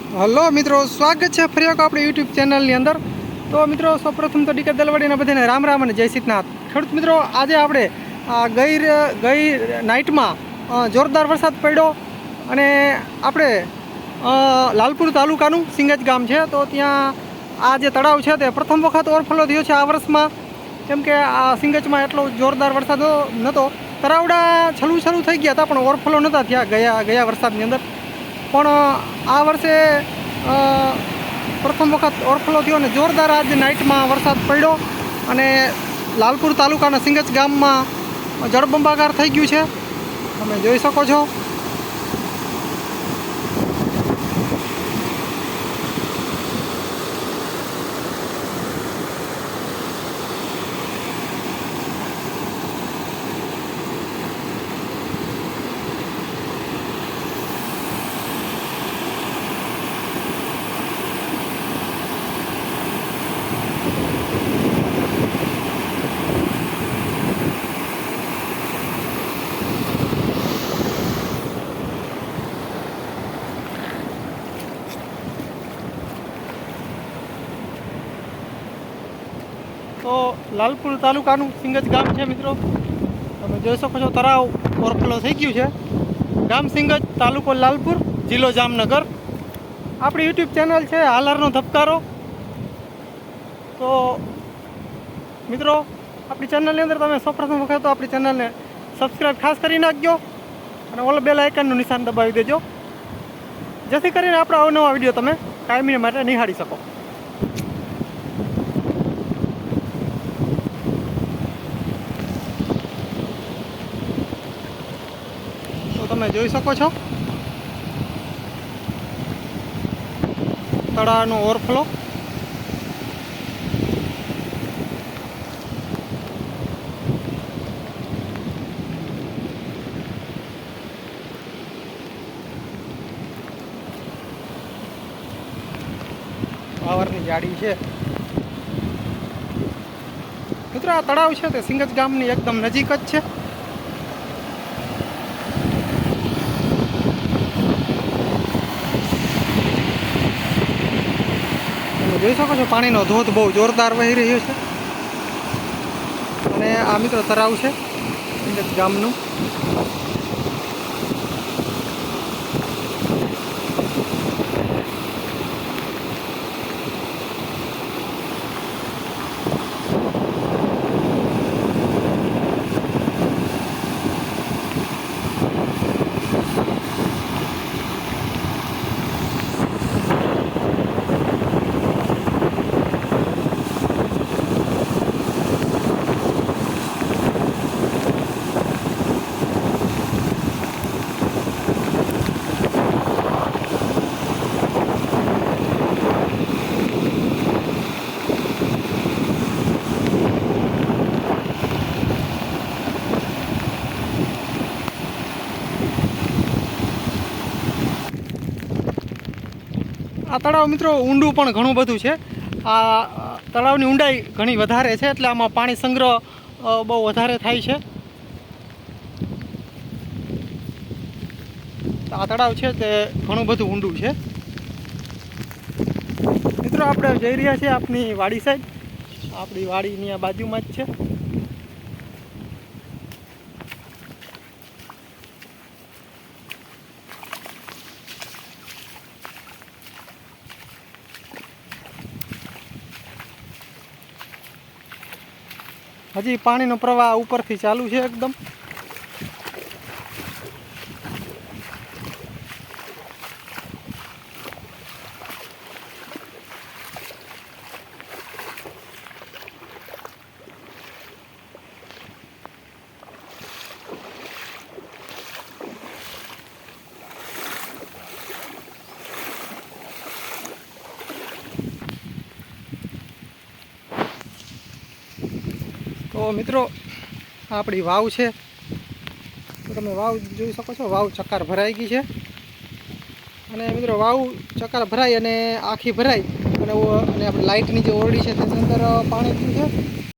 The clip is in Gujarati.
હલો મિત્રો, સ્વાગત છે ફરી વખત આપણી યુટ્યુબ ચેનલની અંદર। તો મિત્રો સૌપ્રથમ તો ડીકે દલવાડીના બધાને રામ રામ અને જય સીતનાથ। ખેડૂત મિત્રો, આજે આપણે ગઈ નાઇટમાં જોરદાર વરસાદ પડ્યો અને આપણે લાલપુર તાલુકાનું સિંગજ ગામ છે, તો ત્યાં આ જે તળાવ છે તે પ્રથમ વખત ઓવરફ્લો થયો છે આ વર્ષમાં, કેમ કે આ સિંગજમાં એટલો જોરદાર વરસાદ નહોતો। તળાવડા છલું થઈ ગયા હતા પણ ઓવરફ્લો નહોતા થયા ગયા વરસાદની અંદર। પણ આ વર્ષે પ્રથમ વખત ઓવરફ્લો થયો અને જોરદાર આજે નાઇટમાં વરસાદ પડ્યો અને લાલપુર તાલુકાના સિંગજ ગામમાં જળબંબાકાર થઈ ગયું છે, તમે જોઈ શકો છો। તો લાલપુર તાલુકાનું સિંગજ ગામ છે મિત્રો, તમે જોઈ શકો છો તળાવ ઓવરફ્લો થઈ ગયું છે। ગામ સિંગજ, તાલુકો લાલપુર, જિલ્લો જામનગર। આપણી યુટ્યુબ ચેનલ છે હાલારનો ધબકારો। તો મિત્રો, આપણી ચેનલની અંદર તમે સૌપ્રથમ વખત તો આપણી ચેનલને સબસ્ક્રાઈબ ખાસ કરી નાખજો અને ઓલ બેલ આઇકનનું નિશાન દબાવી દેજો, જેથી કરીને આપણા અવનવા વિડીયો તમે કાયમી માટે નિહાળી શકો। તમે જોઈ શકો છો તળાવનો ઓવરફ્લો। પાવરની જાળી છે મિત્રો। આ તળાવ છે તે સિંગજ ગામની એકદમ નજીક જ છે। જોઈ શકો છો પાણીનો ધોધ બહુ જોરદાર વહી રહ્યો છે અને આ મિત્રો તળાવ છે સિંગજ ગામનું। આ તળાવ મિત્રો ઊંડું પણ ઘણું બધું છે। આ તળાવની ઊંડાઈ ઘણી વધારે છે, એટલે આમાં પાણી સંગ્રહ બહુ વધારે થાય છે। આ તળાવ છે તે ઘણું બધું ઊંડું છે। મિત્રો, આપણે જઈ રહ્યા છીએ આપણી વાડી સાઈડ, આપણી વાડીની આ બાજુમાં જ છે। હજી પાણીનો પ્રવાહ ઉપરથી ચાલુ છે એકદમ। તો મિત્રો, આપણી વાવ છે, તો તમે વાવ જોઈ શકો છો। વાવ ચક્કર ભરાઈ ગઈ છે અને મિત્રો વાવ ચક્કર ભરાઈ અને આખી ભરાઈ અને આપણે લાઇટની જે ઓરડી છે તેની અંદર પાણી થયું છે